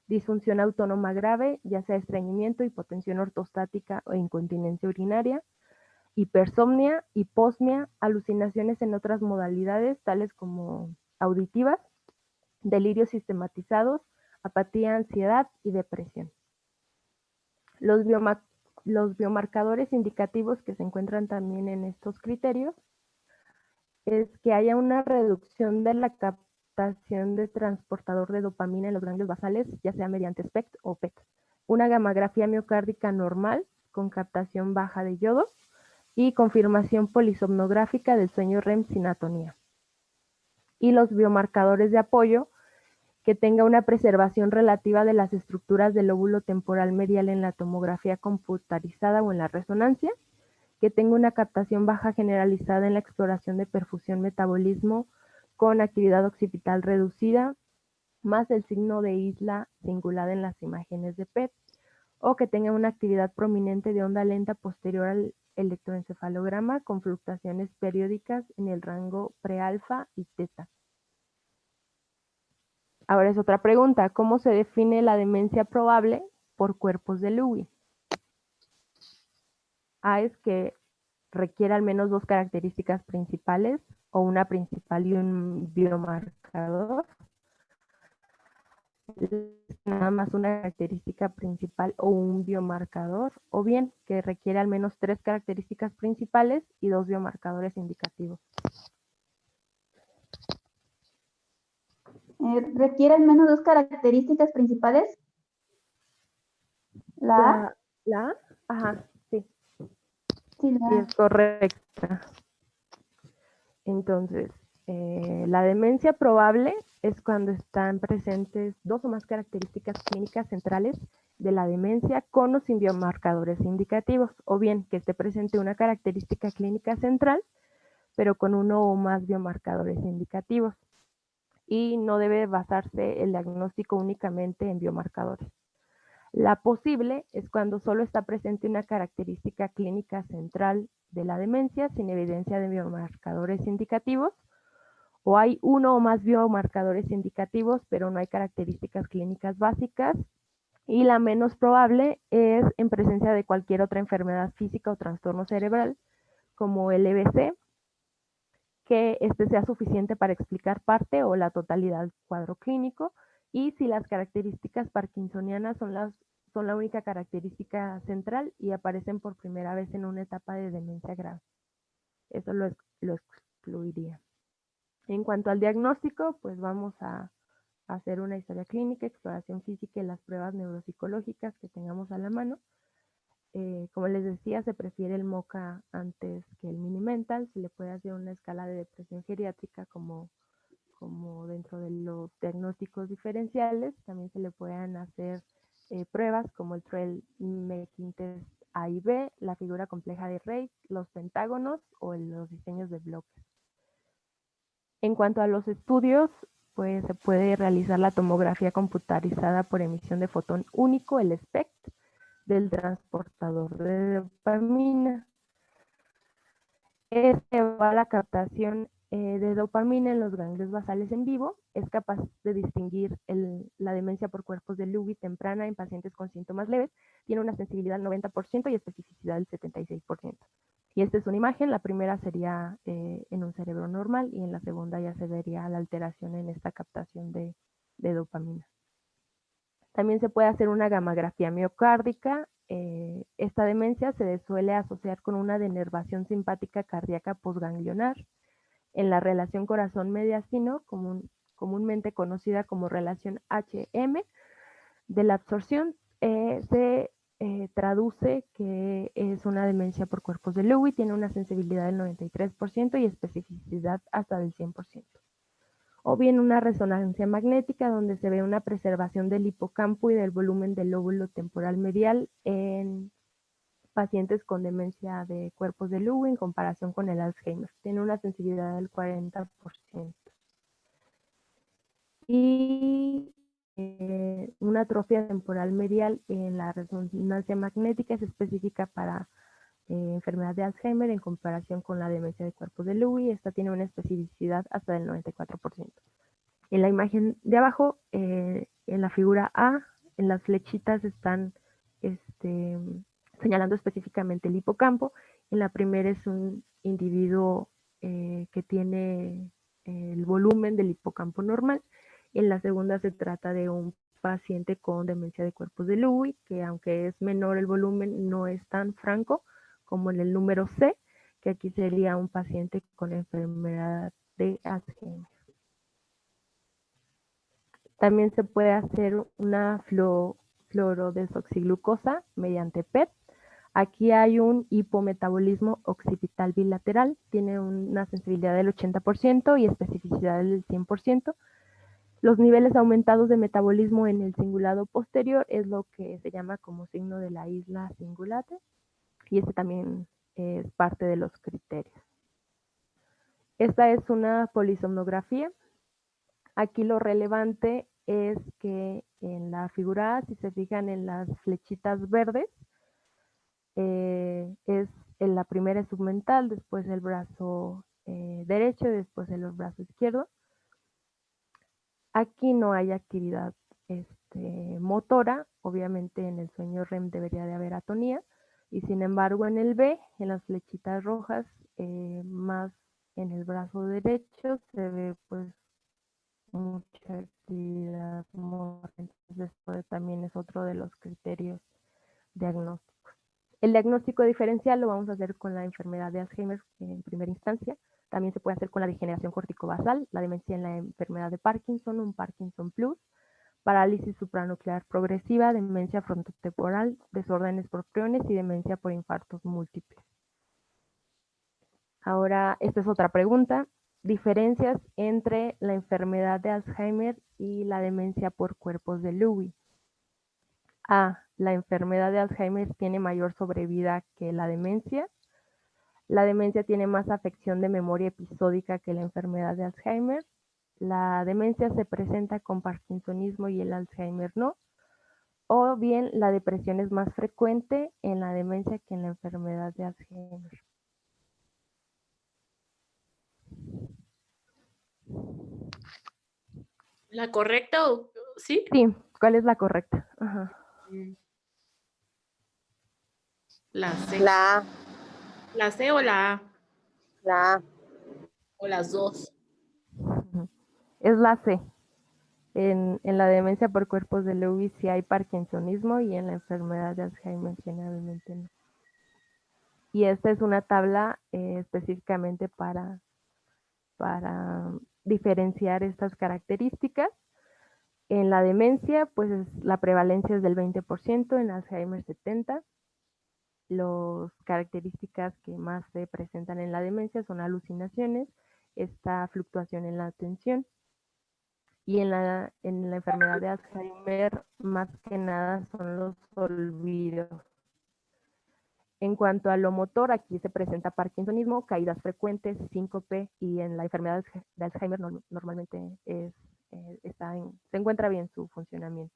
disfunción autónoma grave, ya sea estreñimiento, hipotensión ortostática o incontinencia urinaria, hipersomnia, hiposmia, alucinaciones en otras modalidades tales como auditivas, delirios sistematizados, apatía, ansiedad y depresión. Los biomarcadores indicativos que se encuentran también en estos criterios es que haya una reducción de la captación de transportador de dopamina en los ganglios basales, ya sea mediante SPECT o PET. Una gamografía miocárdica normal con captación baja de yodo y confirmación polisomnográfica del sueño REM sin atonía. Y los biomarcadores de apoyo, que tenga una preservación relativa de las estructuras del lóbulo temporal medial en la tomografía computarizada o en la resonancia, que tenga una captación baja generalizada en la exploración de perfusión metabolismo con actividad occipital reducida, más el signo de isla cingulada en las imágenes de PET, o que tenga una actividad prominente de onda lenta posterior al electroencefalograma con fluctuaciones periódicas en el rango prealfa y teta. Ahora es otra pregunta, ¿cómo se define la demencia probable por cuerpos de Lewy? A es que requiere al menos 2 características principales, o una principal y un biomarcador. Nada más una característica principal o un biomarcador, o bien que requiere al menos 3 características principales y 2 biomarcadores indicativos. ¿Requiere al menos 2 características principales? ¿La A? Ajá, sí. Sí, Sí, es correcta. Entonces, La demencia probable es cuando están presentes dos o más características clínicas centrales de la demencia con o sin biomarcadores indicativos, o bien que esté presente una característica clínica central, pero con uno o más biomarcadores indicativos. Y no debe basarse el diagnóstico únicamente en biomarcadores. La posible es cuando solo está presente una característica clínica central de la demencia sin evidencia de biomarcadores indicativos, o hay uno o más biomarcadores indicativos, pero no hay características clínicas básicas. Y la menos probable es en presencia de cualquier otra enfermedad física o trastorno cerebral, como el EBC, que este sea suficiente para explicar parte o la totalidad del cuadro clínico, y si las características parkinsonianas son la única característica central y aparecen por primera vez en una etapa de demencia grave. Eso lo excluiría. En cuanto al diagnóstico, pues vamos a hacer una historia clínica, exploración física y las pruebas neuropsicológicas que tengamos a la mano. Como les decía, se prefiere el MoCA antes que el Mini-Mental. Se le puede hacer una escala de depresión geriátrica como dentro de los diagnósticos diferenciales. También se le pueden hacer pruebas como el Trail Making Test A y B, la figura compleja de Reich, los pentágonos o los diseños de bloques. En cuanto a los estudios, pues se puede realizar la tomografía computarizada por emisión de fotón único, el SPECT, del transportador de dopamina. Este va a la captación de dopamina en los ganglios basales en vivo. Es capaz de distinguir la demencia por cuerpos de Lewy temprana en pacientes con síntomas leves. Tiene una sensibilidad del 90% y especificidad del 76%. Y esta es una imagen. La primera sería en un cerebro normal y en la segunda ya se vería la alteración en esta captación de dopamina. También se puede hacer una gammagrafía miocárdica. Esta demencia se suele asociar con una denervación simpática cardíaca posganglionar. En la relación corazón-mediastino, comúnmente conocida como relación HM, de la absorción, se traduce que es una demencia por cuerpos de Lewy, tiene una sensibilidad del 93% y especificidad hasta del 100%. O bien una resonancia magnética donde se ve una preservación del hipocampo y del volumen del lóbulo temporal medial en pacientes con demencia de cuerpos de Lewy en comparación con el Alzheimer. Tiene una sensibilidad del 40%. Y una atrofia temporal medial en la resonancia magnética es específica para enfermedad de Alzheimer en comparación con la demencia de cuerpos de Lewy. Esta tiene una especificidad hasta del 94%. En la imagen de abajo, en la figura A, en las flechitas están señalando específicamente el hipocampo. En la primera es un individuo que tiene el volumen del hipocampo normal. En la segunda se trata de un paciente con demencia de cuerpos de Lewy, que aunque es menor el volumen, no es tan franco como en el número C, que aquí sería un paciente con enfermedad de Alzheimer. También se puede hacer una fluorodesoxiglucosa mediante PET. Aquí hay un hipometabolismo occipital bilateral, tiene una sensibilidad del 80% y especificidad del 100%. Los niveles aumentados de metabolismo en el cingulado posterior es lo que se llama como signo de la isla cingulate, y este también es parte de los criterios. Esta es una polisomnografía. Aquí lo relevante es que en la figura A, si se fijan en las flechitas verdes, la primera es submental, después el brazo derecho y después el brazo izquierdo. Aquí no hay actividad motora, obviamente en el sueño REM debería de haber atonía, y sin embargo en el B, en las flechitas rojas, más en el brazo derecho, se ve pues mucha actividad motora. Entonces esto también es otro de los criterios diagnósticos. El diagnóstico diferencial lo vamos a hacer con la enfermedad de Alzheimer en primera instancia. También se puede hacer con la degeneración corticobasal, la demencia en la enfermedad de Parkinson, un Parkinson Plus, parálisis supranuclear progresiva, demencia frontotemporal, desórdenes por priones y demencia por infartos múltiples. Ahora, esta es otra pregunta. diferencias entre la enfermedad de Alzheimer y la demencia por cuerpos de Lewy. A. La enfermedad de Alzheimer tiene mayor sobrevida que la demencia. La demencia tiene más afección de memoria episódica que la enfermedad de Alzheimer. La demencia se presenta con parkinsonismo y el Alzheimer no. O bien la depresión es más frecuente en la demencia que en la enfermedad de Alzheimer. ¿La correcta o sí? Sí, ¿cuál es la correcta? Ajá. La C. La A. ¿La C o la A? La A. O las dos. Es la C. En la demencia por cuerpos de Lewy sí hay parkinsonismo y en la enfermedad de Alzheimer generalmente no. Y esta es una tabla específicamente para diferenciar estas características. En la demencia, pues la prevalencia es del 20%, en Alzheimer 70%. Las características que más se presentan en la demencia son alucinaciones, esta fluctuación en la atención. Y en la enfermedad de Alzheimer, más que nada, son los olvidos. En cuanto a lo motor, aquí se presenta parkinsonismo, caídas frecuentes, síncope, y en la enfermedad de Alzheimer normalmente se encuentra bien su funcionamiento.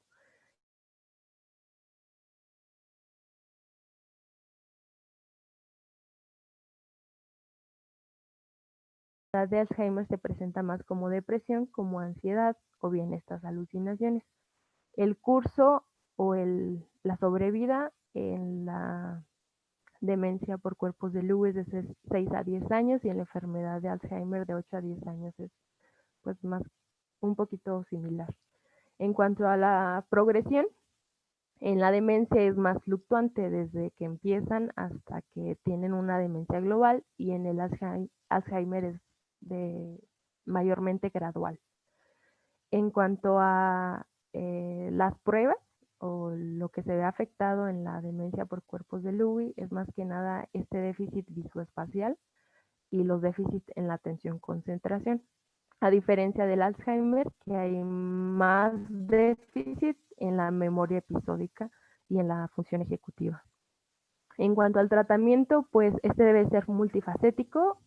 La enfermedad de Alzheimer se presenta más como depresión, como ansiedad o bien estas alucinaciones. El curso o la sobrevida en la demencia por cuerpos de Lewy es de 6 a 10 años y en la enfermedad de Alzheimer de 8 a 10 años es pues más un poquito similar. En cuanto a la progresión, en la demencia es más fluctuante desde que empiezan hasta que tienen una demencia global y en el Alzheimer es mayormente gradual. En cuanto a las pruebas o lo que se ve afectado en la demencia por cuerpos de Lewy es más que nada este déficit visoespacial y los déficits en la atención-concentración. A diferencia del Alzheimer, que hay más déficit en la memoria episódica y en la función ejecutiva. En cuanto al tratamiento, pues este debe ser multifacético,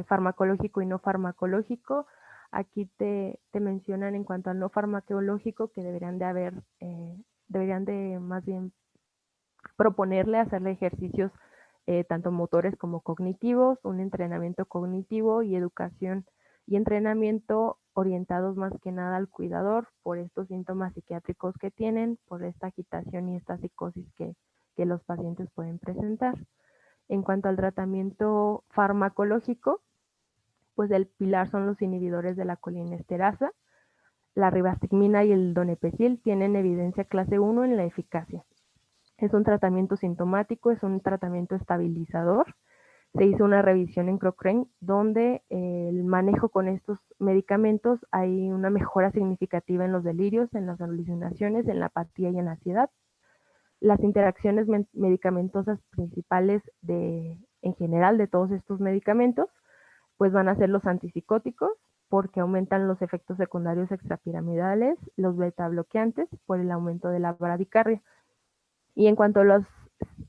farmacológico y no farmacológico. Aquí te mencionan en cuanto al no farmacológico que deberían de más bien proponerle hacerle ejercicios tanto motores como cognitivos, un entrenamiento cognitivo y educación y entrenamiento orientados más que nada al cuidador por estos síntomas psiquiátricos que tienen, por esta agitación y esta psicosis que los pacientes pueden presentar. En cuanto al tratamiento farmacológico, pues el pilar son los inhibidores de la colinesterasa. La ribastigmina y el donepezil tienen evidencia clase 1 en la eficacia. Es un tratamiento sintomático, es un tratamiento estabilizador. Se hizo una revisión en Cochrane donde el manejo con estos medicamentos hay una mejora significativa en los delirios, en las alucinaciones, en la apatía y en la ansiedad. Las interacciones medicamentosas principales en general de todos estos medicamentos pues van a ser los antipsicóticos porque aumentan los efectos secundarios extrapiramidales, los beta bloqueantes por el aumento de la bradicardia. Y en cuanto a los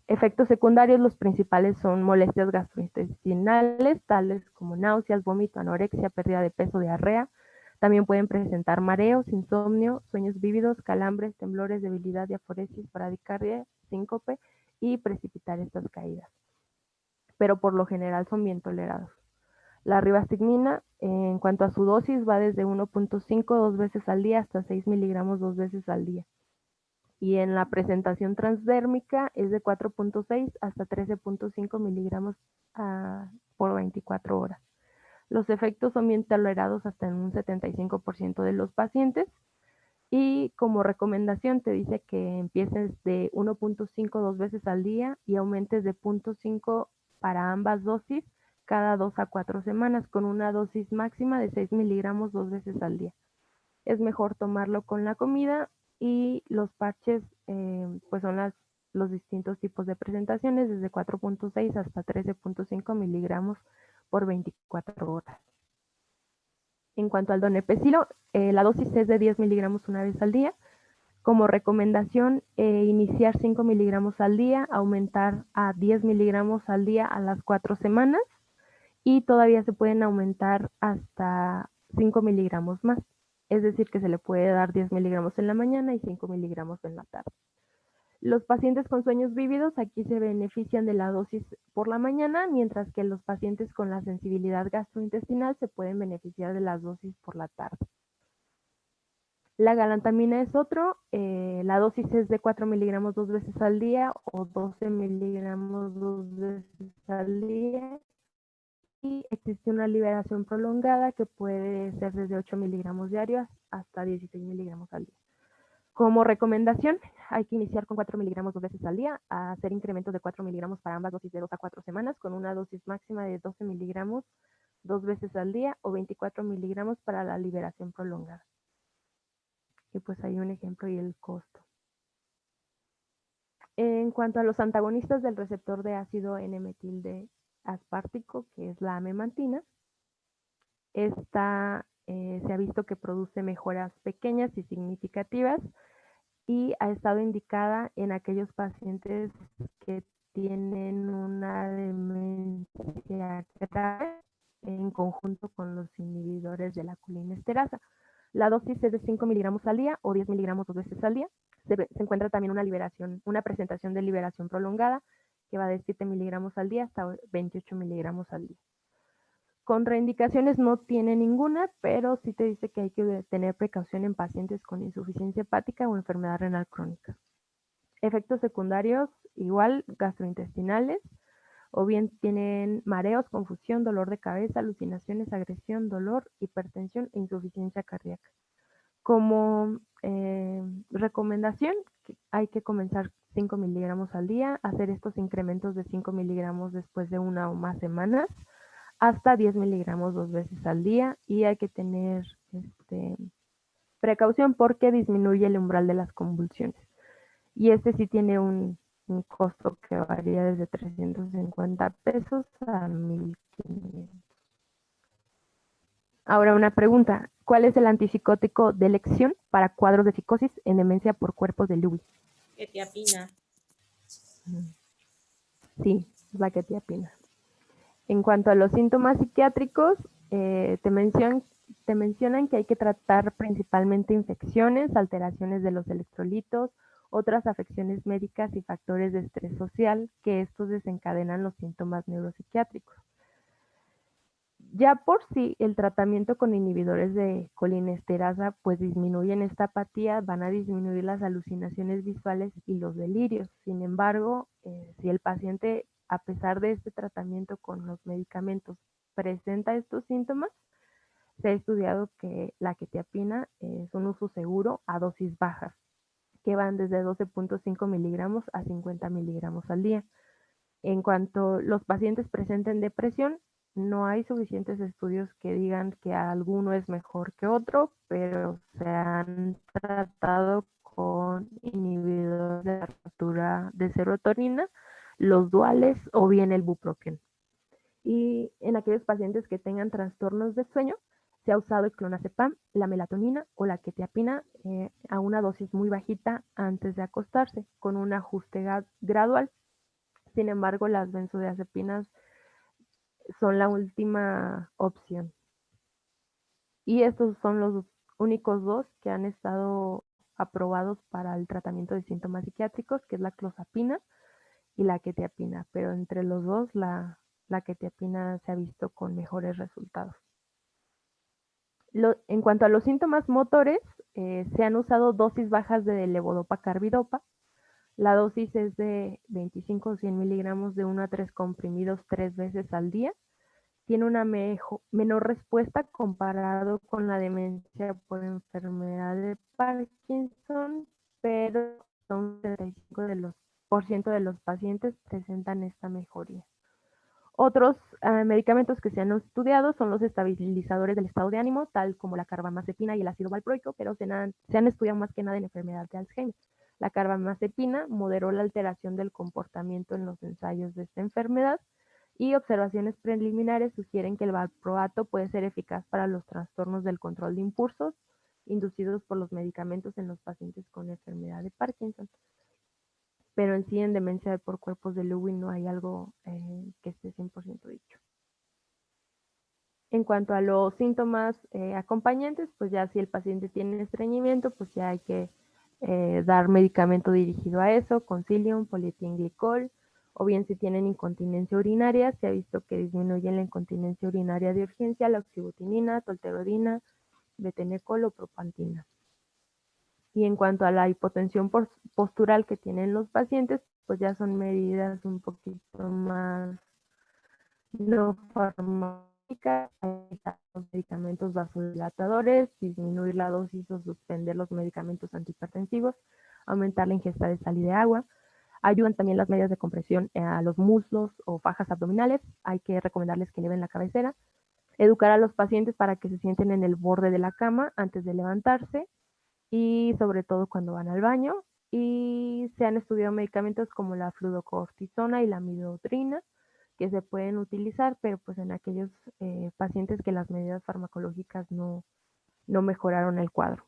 efectos secundarios, los principales son molestias gastrointestinales, tales como náuseas, vómito, anorexia, pérdida de peso, diarrea. También pueden presentar mareos, insomnio, sueños vívidos, calambres, temblores, debilidad, diaforesis, bradicardia, síncope y precipitar estas caídas. Pero por lo general son bien tolerados. La ribastigmina, en cuanto a su dosis, va desde 1.5 2 veces al día hasta 6 miligramos 2 veces al día. Y en la presentación transdérmica es de 4.6 hasta 13.5 miligramos por 24 horas. Los efectos son bien tolerados hasta en un 75% de los pacientes. Y como recomendación te dice que empieces de 1.5 2 veces al día y aumentes de 0.5 para ambas dosis cada 2 a 4 semanas con una dosis máxima de 6 miligramos 2 veces al día. Es mejor tomarlo con la comida y los parches pues son los distintos tipos de presentaciones desde 4.6 hasta 13.5 miligramos por 24 horas. En cuanto al donepezilo, la dosis es de 10 miligramos una vez al día. Como recomendación, iniciar 5 miligramos al día, aumentar a 10 miligramos al día a las 4 semanas y todavía se pueden aumentar hasta 5 miligramos más. Es decir, que se le puede dar 10 miligramos en la mañana y 5 miligramos en la tarde. Los pacientes con sueños vívidos aquí se benefician de la dosis por la mañana, mientras que los pacientes con la sensibilidad gastrointestinal se pueden beneficiar de las dosis por la tarde. La galantamina es otro, la dosis es de 4 miligramos 2 veces al día o 12 miligramos 2 veces al día y existe una liberación prolongada que puede ser desde 8 miligramos diarios hasta 16 miligramos al día. Como recomendación, hay que iniciar con 4 miligramos 2 veces al día, hacer incrementos de 4 miligramos para ambas dosis de 2 a 4 semanas con una dosis máxima de 12 miligramos 2 veces al día o 24 miligramos para la liberación prolongada. Y pues hay un ejemplo y el costo. En cuanto a los antagonistas del receptor de ácido N-metil aspartico, que es la memantina, esta se ha visto que produce mejoras pequeñas y significativas y ha estado indicada en aquellos pacientes que tienen una demencia grave en conjunto con los inhibidores de la colinesterasa. La dosis es de 5 miligramos al día o 10 miligramos 2 veces al día. Se encuentra también una presentación de liberación prolongada que va de 7 miligramos al día hasta 28 miligramos al día. Contraindicaciones no tiene ninguna, pero sí te dice que hay que tener precaución en pacientes con insuficiencia hepática o enfermedad renal crónica. Efectos secundarios, igual gastrointestinales, o bien tienen mareos, confusión, dolor de cabeza, alucinaciones, agresión, dolor, hipertensión e insuficiencia cardíaca. Como recomendación, hay que comenzar 5 miligramos al día, hacer estos incrementos de 5 miligramos después de 1 o más semanas, hasta 10 miligramos 2 veces al día y hay que tener precaución porque disminuye el umbral de las convulsiones. Y este sí tiene un costo que varía desde 350 pesos a 1,500. Ahora una pregunta, ¿cuál es el antipsicótico de elección para cuadros de psicosis en demencia por cuerpos de Lewy? Quetiapina. Sí, es la quetiapina. En cuanto a los síntomas psiquiátricos, te mencionan que hay que tratar principalmente infecciones, alteraciones de los electrolitos, otras afecciones médicas y factores de estrés social, que estos desencadenan los síntomas neuropsiquiátricos. Ya por sí, el tratamiento con inhibidores de colinesterasa pues disminuyen esta apatía, van a disminuir las alucinaciones visuales y los delirios. Sin embargo, si el paciente, a pesar de este tratamiento con los medicamentos, presenta estos síntomas, se ha estudiado que la quetiapina es un uso seguro a dosis bajas, que van desde 12.5 miligramos a 50 miligramos al día. En cuanto los pacientes presenten depresión, no hay suficientes estudios que digan que alguno es mejor que otro, pero se han tratado con inhibidores de la receptura de serotonina, los duales o bien el bupropión. Y en aquellos pacientes que tengan trastornos de sueño, se ha usado el clonazepam, la melatonina o la quetiapina a una dosis muy bajita antes de acostarse, con un ajuste gradual. Sin embargo, las benzodiazepinas son la última opción. Y estos son los únicos dos que han estado aprobados para el tratamiento de síntomas psiquiátricos, que es la clozapina y la quetiapina. Pero entre los dos, la quetiapina se ha visto con mejores resultados. En cuanto a los síntomas motores, se han usado dosis bajas de levodopa-carbidopa. La dosis es de 25 o 100 miligramos de 1 a 3 comprimidos 3 veces al día. Tiene una menor respuesta comparado con la demencia por enfermedad de Parkinson, pero un 75% de los pacientes presentan esta mejoría. Otros medicamentos que se han estudiado son los estabilizadores del estado de ánimo, tal como la carbamazepina y el ácido valproico, pero se han estudiado más que nada en enfermedad de Alzheimer. La carbamazepina moderó la alteración del comportamiento en los ensayos de esta enfermedad Y observaciones preliminares sugieren que el valproato puede ser eficaz para los trastornos del control de impulsos inducidos por los medicamentos en los pacientes con enfermedad de Parkinson. Pero en sí, en demencia por cuerpos de Lewy no hay algo que esté 100% dicho. En cuanto a los síntomas acompañantes, pues ya si el paciente tiene estreñimiento, pues ya hay que dar medicamento dirigido a eso, concilium, polietilenglicol, o bien si tienen incontinencia urinaria, se ha visto que disminuye la incontinencia urinaria de urgencia, la oxibutinina, tolterodina, betenecol o propantina. Y en cuanto a la hipotensión postural que tienen los pacientes, pues ya son medidas un poquito más no farmacológicas, los medicamentos vasodilatadores, disminuir la dosis o suspender los medicamentos antihipertensivos, aumentar la ingesta de sal y de agua. Ayudan también las medidas de compresión a los muslos o fajas abdominales. Hay que recomendarles que eleven la cabecera. Educar a los pacientes para que se sienten en el borde de la cama antes de levantarse y sobre todo cuando van al baño. Y se han estudiado medicamentos como la fluocortisona y la midodrina que se pueden utilizar, pero pues en aquellos pacientes que las medidas farmacológicas no mejoraron el cuadro.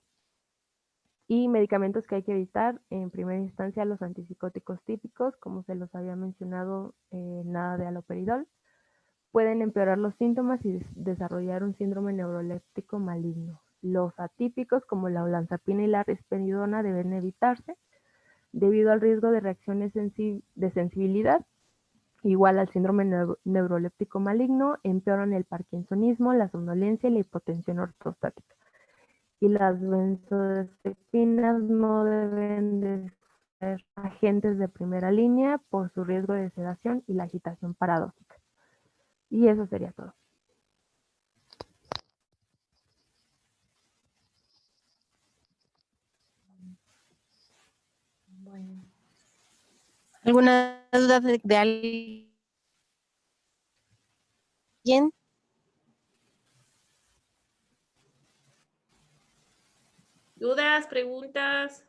Y medicamentos que hay que evitar, en primera instancia los antipsicóticos típicos, como se los había mencionado, nada de haloperidol, pueden empeorar los síntomas y desarrollar un síndrome neuroléptico maligno. Los atípicos, como la olanzapina y la risperidona, deben evitarse debido al riesgo de reacciones de sensibilidad, igual al síndrome neuroléptico maligno, empeoran el parkinsonismo, la somnolencia y la hipotensión ortostática. Y las benzodiazepinas no deben de ser agentes de primera línea por su riesgo de sedación y la agitación paradójica. Y eso sería todo. Bueno. ¿Alguna duda de alguien? ¿Dudas, preguntas?